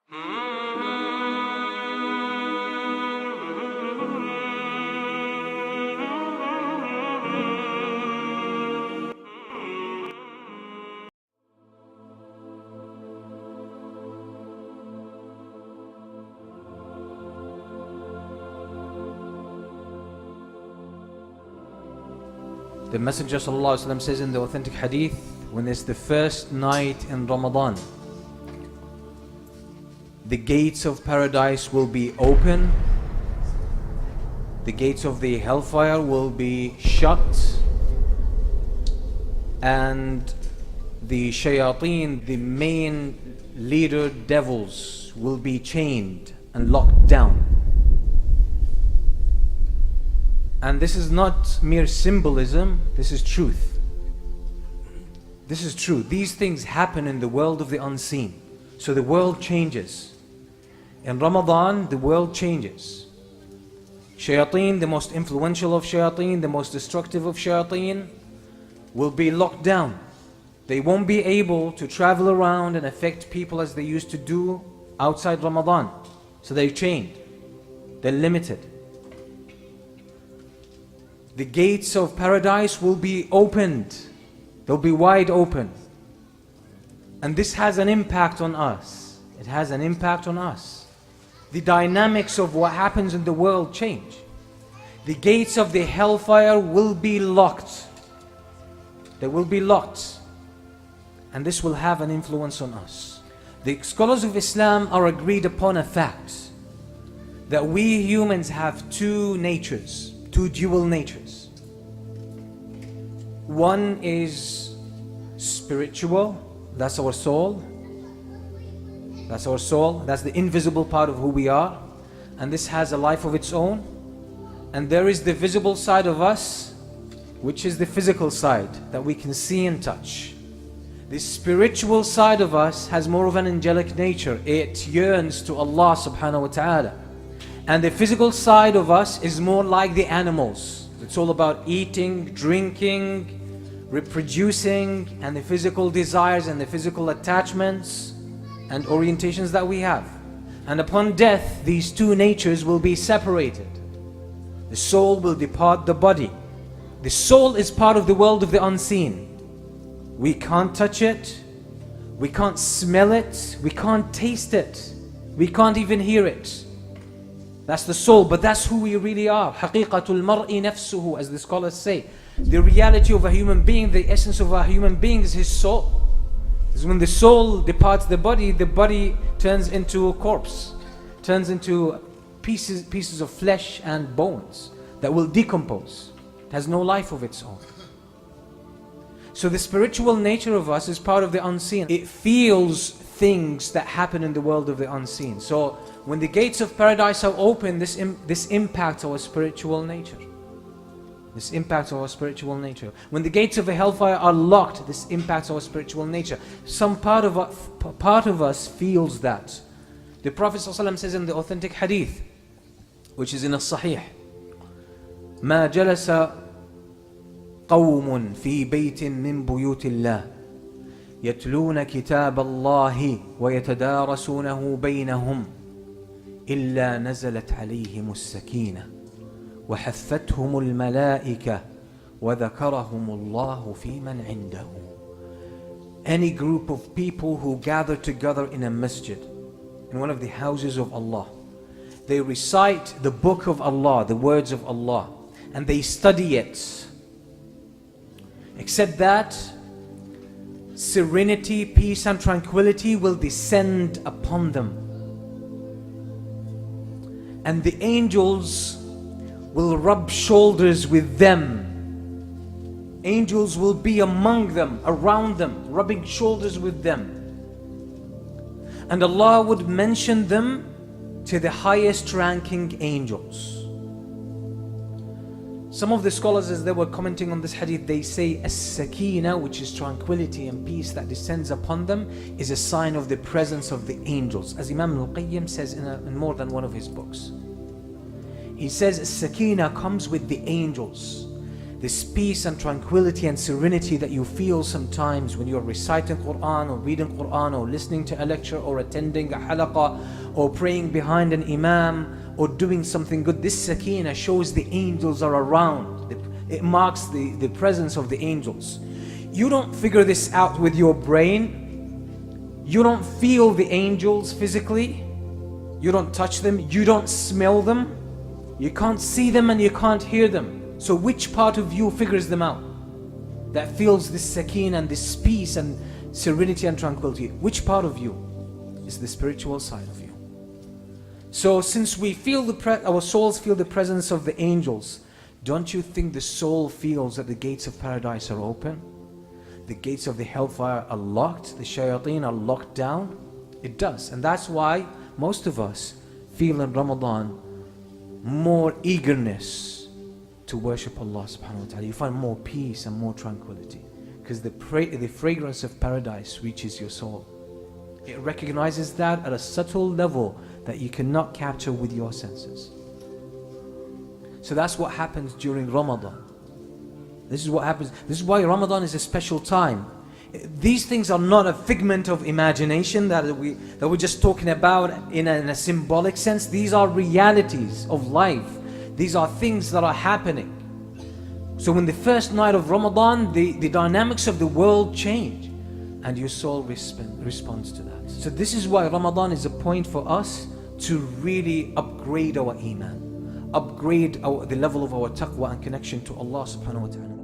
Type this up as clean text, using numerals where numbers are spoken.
The Messenger ﷺ says in the authentic hadith, when it's the first night in Ramadan, the gates of paradise will be open, the gates of the hellfire will be shut, and the shayateen, the main leader devils, will be chained and locked down. And this is not mere symbolism, this is truth. This is true. These things happen in the world of the unseen. So the world changes. In Ramadan, the world changes. Shayateen, the most influential of shayateen, the most destructive of shayateen, will be locked down. They won't be able to travel around and affect people as they used to do outside Ramadan. So they're chained. They're limited. The gates of paradise will be opened. They'll be wide open. And this has an impact on us. It has an impact on us. The dynamics of what happens in the world change. The gates of the hellfire will be locked. They will be locked. And this will have an influence on us. The scholars of Islam are agreed upon a fact that we humans have two natures. Two dual natures. One is spiritual, that's our soul. That's our soul, that's the invisible part of who we are. And this has a life of its own. And there is the visible side of us, which is the physical side that we can see and touch. The spiritual side of us has more of an angelic nature. It yearns to Allah subhanahu wa ta'ala. And the physical side of us is more like the animals. It's all about eating, drinking, reproducing, and the physical desires and the physical attachments and orientations that we have. And upon death, these two natures will be separated. The soul will depart the body. The soul is part of the world of the unseen. We can't touch it, we can't smell it, we can't taste it, we can't even hear it. That's the soul, but that's who we really are. حَقِيقَةُ الْمَرْءِ نَفْسُهُ, as the scholars say. The reality of a human being, the essence of a human being is his soul. Because when the soul departs the body turns into a corpse, turns into pieces of flesh and bones that will decompose. It has no life of its own. So the spiritual nature of us is part of the unseen. It feels things that happen in the world of the unseen. So when the gates of paradise are open, this impacts our spiritual nature. This impacts our spiritual nature. When the gates of the hellfire are locked, this impacts our spiritual nature. Some part of us feels that. The Prophet ﷺ says in the authentic hadith, which is in a Sahih, ما جلس قوم في بيت من بيوت الله يتلون كتاب الله ويتدارسونه بينهم إلا نزلت عليهم السكينة وحفتهم الملائكة وذكرهم الله في من عنده. Any group of people who gather together in a masjid, in one of the houses of Allah, they recite the book of Allah, the words of Allah, and they study it. Except that serenity, peace and tranquility will descend upon them. And the angels will rub shoulders with them. Angels will be among them, around them, rubbing shoulders with them. And Allah would mention them to the highest ranking angels. Some of the scholars, as they were commenting on this hadith, they say as-sakina, which is tranquility and peace that descends upon them, is a sign of the presence of the angels, as Imam al-Qayyim says in more than one of his books. He says as-sakina comes with the angels. this peace and tranquility and serenity that you feel sometimes when you're reciting Quran or reading Quran or listening to a lecture or attending a halaqah or praying behind an imam or doing something good. This sakina shows the angels are around. It marks the presence of the angels. You don't figure this out with your brain. You don't feel the angels physically. You don't touch them. You don't smell them. You can't see them and you can't hear them. So which part of you figures them out? That feels this sakina and this peace and serenity and tranquility. Which part of you is the spiritual side of you? So since we feel our souls feel the presence of the angels, don't you think the soul feels that the gates of paradise are open? The gates of the hellfire are locked, the shayateen are locked down? It does. And that's why most of us feel in Ramadan more eagerness to worship Allah subhanahu wa ta'ala. You find more peace and more tranquility because the fragrance of paradise reaches your soul. It recognizes that at a subtle level that you cannot capture with your senses. So that's what happens during Ramadan. This is what happens. This is why Ramadan is a special time. These things are not a figment of imagination that we're just talking about in a symbolic sense. These are realities of life. These are things that are happening. So when the first night of Ramadan, the dynamics of the world change and your soul responds to that. So this is why Ramadan is a point for us to really upgrade our iman, upgrade the level of our taqwa and connection to Allah subhanahu wa ta'ala.